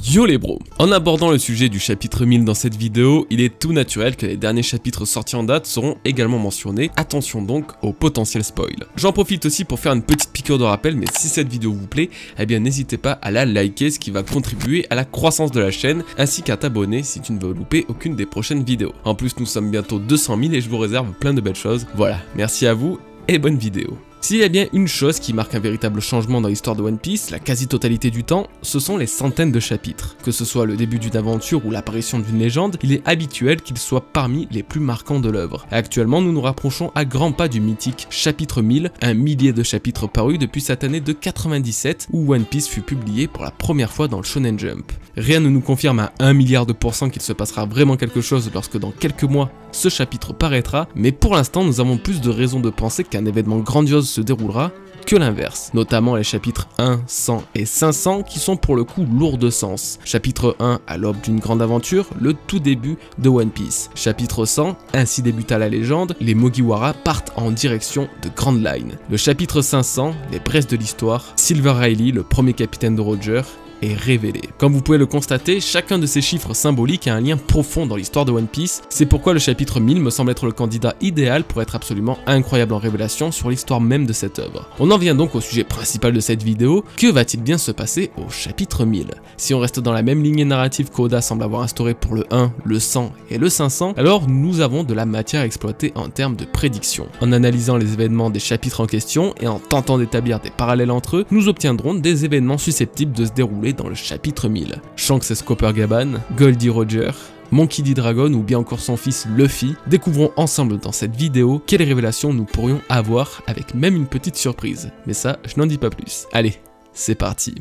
Yo les bros! En abordant le sujet du chapitre 1000 dans cette vidéo, il est tout naturel que les derniers chapitres sortis en date seront également mentionnés, attention donc au potentiel spoil. J'en profite aussi pour faire une petite piqûre de rappel, mais si cette vidéo vous plaît, eh bien n'hésitez pas à la liker, ce qui va contribuer à la croissance de la chaîne, ainsi qu'à t'abonner si tu ne veux louper aucune des prochaines vidéos. En plus nous sommes bientôt 200 000 et je vous réserve plein de belles choses. Voilà, merci à vous et bonne vidéo. S'il y a bien une chose qui marque un véritable changement dans l'histoire de One Piece, la quasi-totalité du temps, ce sont les centaines de chapitres. Que ce soit le début d'une aventure ou l'apparition d'une légende, il est habituel qu'il soit parmi les plus marquants de l'œuvre. Actuellement, nous nous rapprochons à grands pas du mythique chapitre 1000, un millier de chapitres parus depuis cette année de 97 où One Piece fut publié pour la première fois dans le Shonen Jump. Rien ne nous confirme à 1 milliard de % qu'il se passera vraiment quelque chose lorsque dans quelques mois, ce chapitre paraîtra, mais pour l'instant nous avons plus de raisons de penser qu'un événement grandiose se déroulera que l'inverse, notamment les chapitres 1, 100 et 500 qui sont pour le coup lourds de sens. Chapitre 1 à l'aube d'une grande aventure, le tout début de One Piece. Chapitre 100, ainsi débuta la légende, les Mugiwara partent en direction de Grand Line. Le chapitre 500, les braises de l'histoire, Silver Riley, le premier capitaine de Roger, est révélé. Comme vous pouvez le constater, chacun de ces chiffres symboliques a un lien profond dans l'histoire de One Piece, c'est pourquoi le chapitre 1000 me semble être le candidat idéal pour être absolument incroyable en révélation sur l'histoire même de cette œuvre. On en vient donc au sujet principal de cette vidéo, que va-t-il bien se passer au chapitre 1000? Si on reste dans la même lignée narrative qu'Oda semble avoir instaurée pour le 1, le 100 et le 500, alors nous avons de la matière à exploiter en termes de prédiction. En analysant les événements des chapitres en question et en tentant d'établir des parallèles entre eux, nous obtiendrons des événements susceptibles de se dérouler dans le chapitre 1000. Shanks et Scopper Gaban, Goldie Roger, Monkey D. Dragon ou bien encore son fils Luffy, découvrons ensemble dans cette vidéo quelles révélations nous pourrions avoir avec même une petite surprise. Mais ça, je n'en dis pas plus. Allez, c'est parti.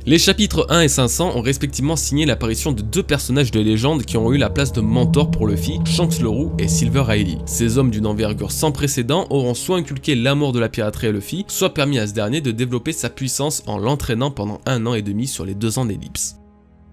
Les chapitres 1 et 500 ont respectivement signé l'apparition de deux personnages de légende qui ont eu la place de mentors pour Luffy, Shanks le Roux et Silver Riley. Ces hommes d'une envergure sans précédent auront soit inculqué l'amour de la piraterie à Luffy, soit permis à ce dernier de développer sa puissance en l'entraînant pendant 1 an et demi sur les 2 ans d'ellipse.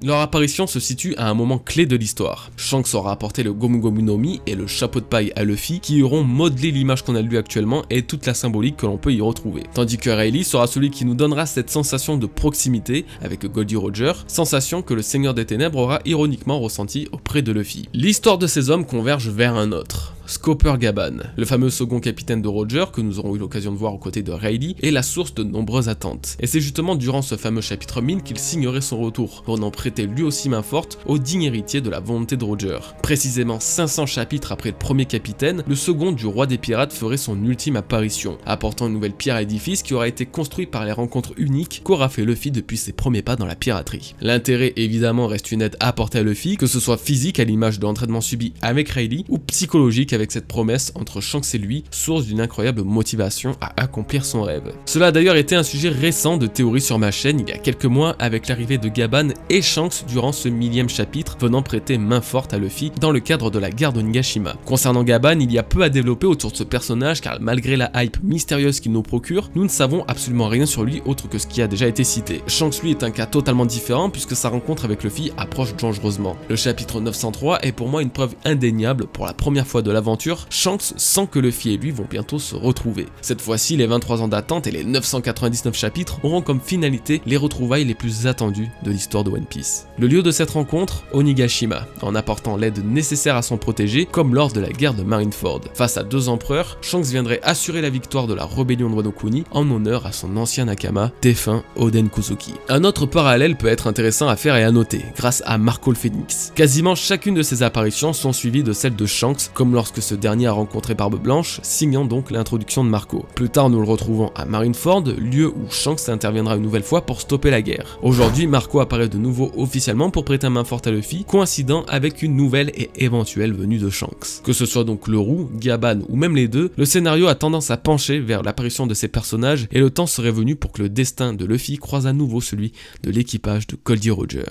Leur apparition se situe à un moment clé de l'histoire. Shanks aura apporté le Gomu Gomu no Mi et le chapeau de paille à Luffy qui auront modelé l'image qu'on a de lui actuellement et toute la symbolique que l'on peut y retrouver. Tandis que Riley sera celui qui nous donnera cette sensation de proximité avec Goldie Roger, sensation que le Seigneur des Ténèbres aura ironiquement ressentie auprès de Luffy. L'histoire de ces hommes converge vers un autre. Scopper Gaban, le fameux second capitaine de Roger que nous aurons eu l'occasion de voir aux côtés de Riley, est la source de nombreuses attentes. Et c'est justement durant ce fameux chapitre 1000 qu'il signerait son retour, venant prêter lui aussi main forte au digne héritier de la volonté de Roger. Précisément 500 chapitres après le premier capitaine, le second du roi des pirates ferait son ultime apparition, apportant une nouvelle pierre à l'édifice qui aura été construit par les rencontres uniques qu'aura fait Luffy depuis ses premiers pas dans la piraterie. L'intérêt évidemment reste une aide apportée à Luffy, que ce soit physique à l'image de l'entraînement subi avec Riley, ou psychologique avec cette promesse entre Shanks et lui, source d'une incroyable motivation à accomplir son rêve. Cela a d'ailleurs été un sujet récent de théorie sur ma chaîne il y a quelques mois avec l'arrivée de Gaban et Shanks durant ce 1000e chapitre venant prêter main forte à Luffy dans le cadre de la guerre de Nigashima. Concernant Gaban, il y a peu à développer autour de ce personnage car malgré la hype mystérieuse qu'il nous procure, nous ne savons absolument rien sur lui autre que ce qui a déjà été cité. Shanks lui est un cas totalement différent puisque sa rencontre avec Luffy approche dangereusement. Le chapitre 903 est pour moi une preuve indéniable pour la première fois de l'aventure, Shanks sent que Luffy et lui vont bientôt se retrouver. Cette fois-ci, les 23 ans d'attente et les 999 chapitres auront comme finalité les retrouvailles les plus attendues de l'histoire de One Piece. Le lieu de cette rencontre, Onigashima, en apportant l'aide nécessaire à son protégé, comme lors de la guerre de Marineford. Face à 2 empereurs, Shanks viendrait assurer la victoire de la rébellion de Wano Kuni en honneur à son ancien Nakama, défunt Oden Kozuki. Un autre parallèle peut être intéressant à faire et à noter, grâce à Marco le Phénix. Quasiment chacune de ces apparitions sont suivies de celles de Shanks, comme lorsque ce dernier a rencontré Barbe Blanche, signant donc l'introduction de Marco. Plus tard, nous le retrouvons à Marineford, lieu où Shanks interviendra une nouvelle fois pour stopper la guerre. Aujourd'hui, Marco apparaît de nouveau officiellement pour prêter main forte à Luffy, coïncidant avec une nouvelle et éventuelle venue de Shanks. Que ce soit donc le Roux, Gaban ou même les deux, le scénario a tendance à pencher vers l'apparition de ces personnages et le temps serait venu pour que le destin de Luffy croise à nouveau celui de l'équipage de Goldie Roger.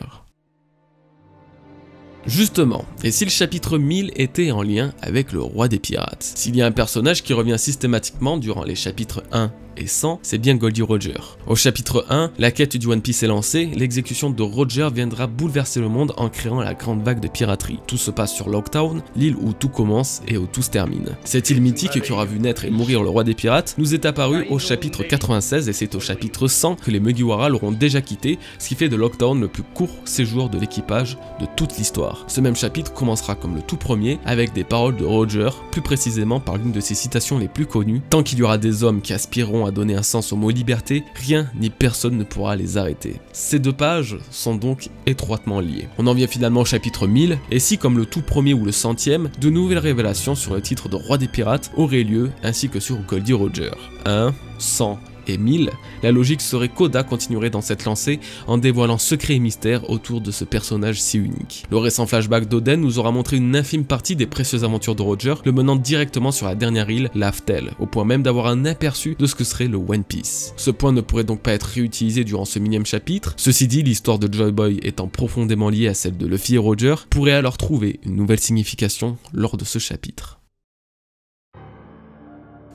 Justement, et si le chapitre 1000 était en lien avec le roi des pirates? S'il y a un personnage qui revient systématiquement durant les chapitres 1 et 100, c'est bien Goldie Roger. Au chapitre 1, la quête du One Piece est lancée, l'exécution de Roger viendra bouleverser le monde en créant la grande vague de piraterie. Tout se passe sur Locktown, l'île où tout commence et où tout se termine. Cette île mythique qui aura vu naître et mourir le roi des pirates nous est apparue au chapitre 96 et c'est au chapitre 100 que les Mugiwara l'auront déjà quitté, ce qui fait de Locktown le plus court séjour de l'équipage de toute l'histoire. Ce même chapitre commencera comme le tout premier avec des paroles de Roger, plus précisément par l'une de ses citations les plus connues: tant qu'il y aura des hommes qui aspireront à donner un sens au mot liberté, rien ni personne ne pourra les arrêter. Ces deux pages sont donc étroitement liées. On en vient finalement au chapitre 1000, et si comme le tout premier ou le 100e, de nouvelles révélations sur le titre de roi des pirates auraient lieu, ainsi que sur Goldie Roger. 1, 100 et 1000, la logique serait qu'Oda continuerait dans cette lancée en dévoilant secrets et mystères autour de ce personnage si unique. Le récent flashback d'Oden nous aura montré une infime partie des précieuses aventures de Roger, le menant directement sur la dernière île, Laftel, au point même d'avoir un aperçu de ce que serait le One Piece. Ce point ne pourrait donc pas être réutilisé durant ce millième chapitre. Ceci dit, l'histoire de Joy Boy étant profondément liée à celle de Luffy et Roger, pourrait alors trouver une nouvelle signification lors de ce chapitre.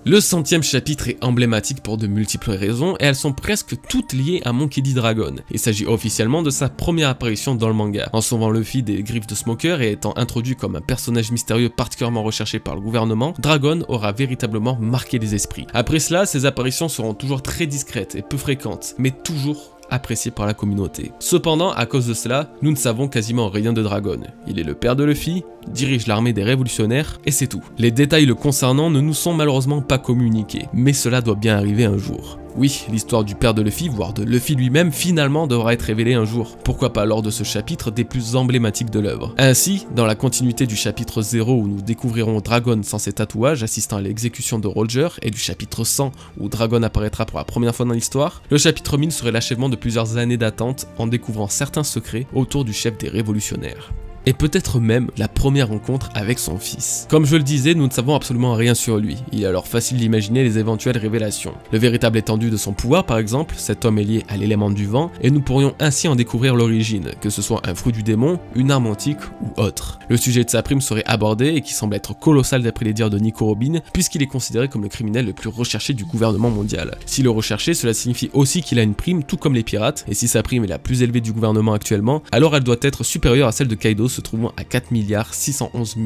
Le 100e chapitre est emblématique pour de multiples raisons et elles sont presque toutes liées à Monkey D. Dragon. Il s'agit officiellement de sa première apparition dans le manga. En sauvant Luffy des griffes de Smoker et étant introduit comme un personnage mystérieux particulièrement recherché par le gouvernement, Dragon aura véritablement marqué les esprits. Après cela, ses apparitions seront toujours très discrètes et peu fréquentes, mais toujours apprécié par la communauté. Cependant, à cause de cela, nous ne savons quasiment rien de Dragon. Il est le père de Luffy, dirige l'armée des révolutionnaires, et c'est tout. Les détails le concernant ne nous sont malheureusement pas communiqués, mais cela doit bien arriver un jour. Oui, l'histoire du père de Luffy, voire de Luffy lui-même, finalement devra être révélée un jour. Pourquoi pas lors de ce chapitre des plus emblématiques de l'œuvre. Ainsi, dans la continuité du chapitre 0 où nous découvrirons Dragon sans ses tatouages assistant à l'exécution de Roger, et du chapitre 100 où Dragon apparaîtra pour la première fois dans l'histoire, le chapitre 1000 serait l'achèvement de plusieurs années d'attente en découvrant certains secrets autour du chef des révolutionnaires. Et peut-être même la première rencontre avec son fils. Comme je le disais, nous ne savons absolument rien sur lui, il est alors facile d'imaginer les éventuelles révélations. Le véritable étendue de son pouvoir par exemple, cet homme est lié à l'élément du vent, et nous pourrions ainsi en découvrir l'origine, que ce soit un fruit du démon, une arme antique ou autre. Le sujet de sa prime serait abordé et qui semble être colossal d'après les dires de Nico Robin, puisqu'il est considéré comme le criminel le plus recherché du gouvernement mondial. Si le recherché, cela signifie aussi qu'il a une prime tout comme les pirates, et si sa prime est la plus élevée du gouvernement actuellement, alors elle doit être supérieure à celle de Kaido se trouvant à 4 611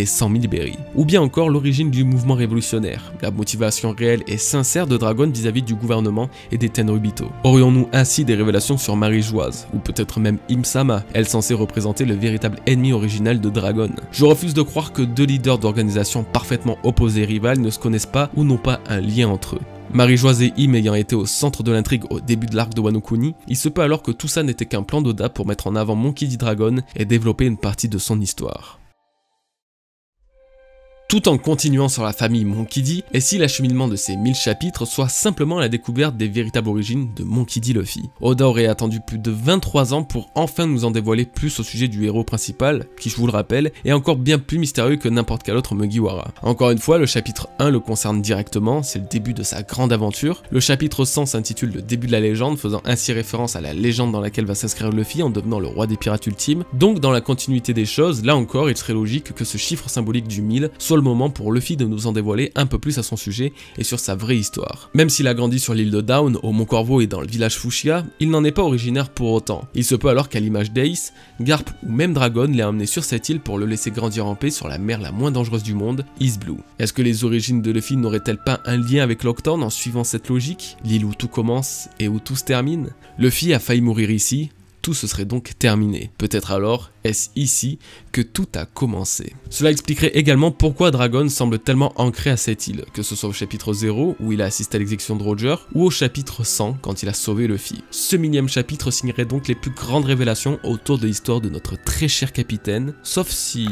100 000 berries. Ou bien encore l'origine du mouvement révolutionnaire, la motivation réelle et sincère de Dragon vis-à-vis du gouvernement et des Tenryubito. Aurions-nous ainsi des révélations sur Marie-Joise, ou peut-être même Im-sama, elle censée représenter le véritable ennemi original de Dragon. Je refuse de croire que deux leaders d'organisations parfaitement opposés et rivales ne se connaissent pas ou n'ont pas un lien entre eux. Marie-Joise et Im ayant été au centre de l'intrigue au début de l'arc de Wano Kuni, il se peut alors que tout ça n'était qu'un plan d'Oda pour mettre en avant Monkey D. Dragon et développer une partie de son histoire. Tout en continuant sur la famille Monkey D, et si l'acheminement de ces 1000 chapitres soit simplement la découverte des véritables origines de Monkey D. Luffy. Oda aurait attendu plus de 23 ans pour enfin nous en dévoiler plus au sujet du héros principal, qui je vous le rappelle, est encore bien plus mystérieux que n'importe quel autre Mugiwara. Encore une fois, le chapitre 1 le concerne directement, c'est le début de sa grande aventure. Le chapitre 100 s'intitule le début de la légende, faisant ainsi référence à la légende dans laquelle va s'inscrire Luffy en devenant le roi des pirates ultimes. Donc dans la continuité des choses, là encore, il serait logique que ce chiffre symbolique du 1000 soit le moment pour Luffy de nous en dévoiler un peu plus à son sujet et sur sa vraie histoire. Même s'il a grandi sur l'île de Down, au Mont Corvo et dans le village Fushia, il n'en est pas originaire pour autant. Il se peut alors qu'à l'image d'Ace, Garp ou même Dragon l'ait emmené sur cette île pour le laisser grandir en paix sur la mer la moins dangereuse du monde, East Blue. Est-ce que les origines de Luffy n'auraient-elles pas un lien avec Locktown en suivant cette logique? L'île où tout commence et où tout se termine? Luffy a failli mourir ici, tout se serait donc terminé. Peut-être alors est-ce ici que tout a commencé. Cela expliquerait également pourquoi Dragon semble tellement ancré à cette île, que ce soit au chapitre 0 où il a assisté à l'exécution de Roger, ou au chapitre 100 quand il a sauvé Luffy. Ce millième chapitre signerait donc les plus grandes révélations autour de l'histoire de notre très cher capitaine, sauf si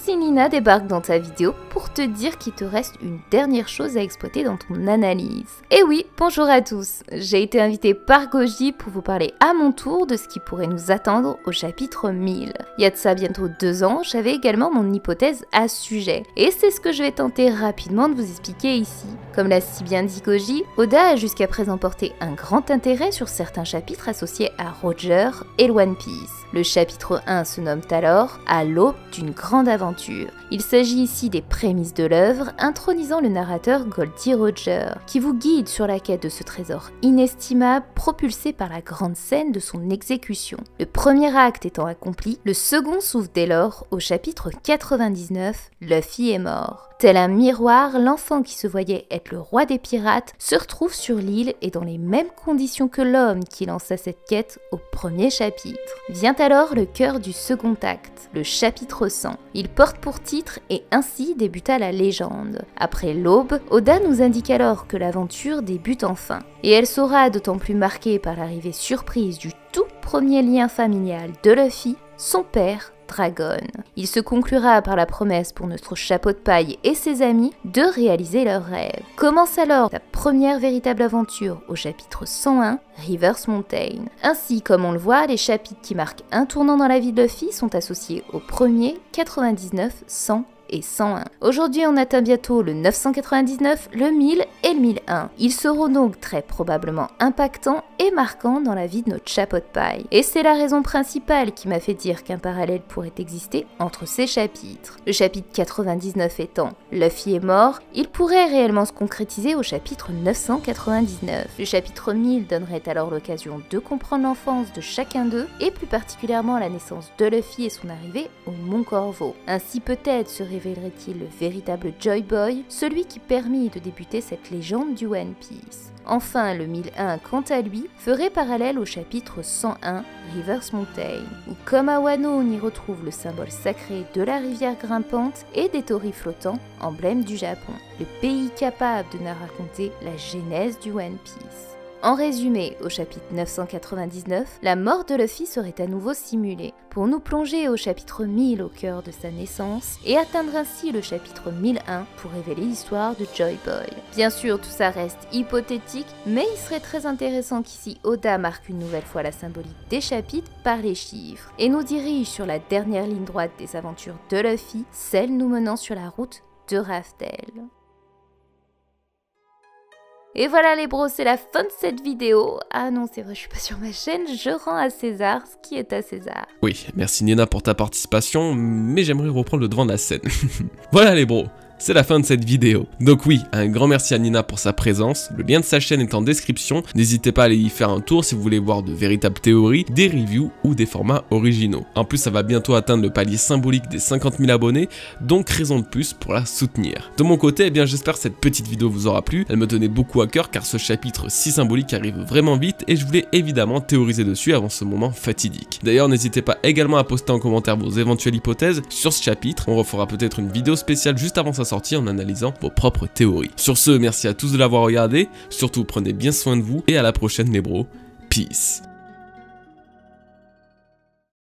Nina débarque dans ta vidéo pour te dire qu'il te reste une dernière chose à exploiter dans ton analyse. Et oui, bonjour à tous, j'ai été invitée par Goji pour vous parler à mon tour de ce qui pourrait nous attendre au chapitre 1000. 1000. Il y a de ça bientôt 2 ans, j'avais également mon hypothèse à ce sujet. Et c'est ce que je vais tenter rapidement de vous expliquer ici. Comme l'a si bien dit Koji, Oda a jusqu'à présent porté un grand intérêt sur certains chapitres associés à Roger et One Piece. Le chapitre 1 se nomme alors « À l'aube d'une grande aventure ». Il s'agit ici des prémices de l'œuvre, intronisant le narrateur Goldie Roger, qui vous guide sur la quête de ce trésor inestimable propulsé par la grande scène de son exécution. Le premier acte étant accompli, le second s'ouvre dès lors au chapitre 99, « Luffy est mort ». Tel un miroir, l'enfant qui se voyait être le roi des pirates se retrouve sur l'île et dans les mêmes conditions que l'homme qui lança cette quête au premier chapitre. Vient alors le cœur du second acte, le chapitre 100. Il porte pour titre « Et ainsi débuta la légende ». Après l'aube, Oda nous indique alors que l'aventure débute enfin. Et elle sera d'autant plus marquée par l'arrivée surprise du tout premier lien familial de Luffy, son père, Dragon. Il se conclura par la promesse pour notre chapeau de paille et ses amis de réaliser leurs rêves. Commence alors la première véritable aventure au chapitre 101, Rivers Mountain. Ainsi, comme on le voit, les chapitres qui marquent un tournant dans la vie de Luffy sont associés aux premiers, 99, 100 et 101. Aujourd'hui, on atteint bientôt le 999, le 1000 et le 1001. Ils seront donc très probablement impactants et marquants dans la vie de notre chapeau de paille. Et c'est la raison principale qui m'a fait dire qu'un parallèle pourrait exister entre ces chapitres. Le chapitre 99 étant « Luffy est mort », il pourrait réellement se concrétiser au chapitre 999. Le chapitre 1000 donnerait alors l'occasion de comprendre l'enfance de chacun d'eux et plus particulièrement la naissance de Luffy et son arrivée au Mont Corvo. Ainsi peut-être révélerait-il le véritable Joy Boy, celui qui permit de débuter cette légende du One Piece. Enfin, le 1001, quant à lui, ferait parallèle au chapitre 101, Rivers Mountain, où comme à Wano, on y retrouve le symbole sacré de la rivière grimpante et des torii flottants, emblème du Japon, le pays capable de nous raconter la genèse du One Piece. En résumé, au chapitre 999, la mort de Luffy serait à nouveau simulée, pour nous plonger au chapitre 1000 au cœur de sa naissance, et atteindre ainsi le chapitre 1001 pour révéler l'histoire de Joy Boy. Bien sûr, tout ça reste hypothétique, mais il serait très intéressant qu'ici Oda marque une nouvelle fois la symbolique des chapitres par les chiffres, et nous dirige sur la dernière ligne droite des aventures de Luffy, celle nous menant sur la route de Raftel. Et voilà les bros, c'est la fin de cette vidéo. Ah non, c'est vrai, je suis pas sur ma chaîne, je rends à César ce qui est à César. Oui, merci Nina pour ta participation, mais j'aimerais reprendre le devant de la scène. Voilà les bros, c'est la fin de cette vidéo. Donc oui, un grand merci à Nina pour sa présence, le lien de sa chaîne est en description, n'hésitez pas à aller y faire un tour si vous voulez voir de véritables théories, des reviews ou des formats originaux. En plus ça va bientôt atteindre le palier symbolique des 50 000 abonnés, donc raison de plus pour la soutenir. De mon côté, eh bien j'espère que cette petite vidéo vous aura plu, elle me tenait beaucoup à cœur car ce chapitre si symbolique arrive vraiment vite et je voulais évidemment théoriser dessus avant ce moment fatidique. D'ailleurs n'hésitez pas également à poster en commentaire vos éventuelles hypothèses sur ce chapitre, on refera peut-être une vidéo spéciale juste avant sa sortie en analysant vos propres théories. Sur ce, merci à tous de l'avoir regardé, surtout prenez bien soin de vous et à la prochaine les bros, peace.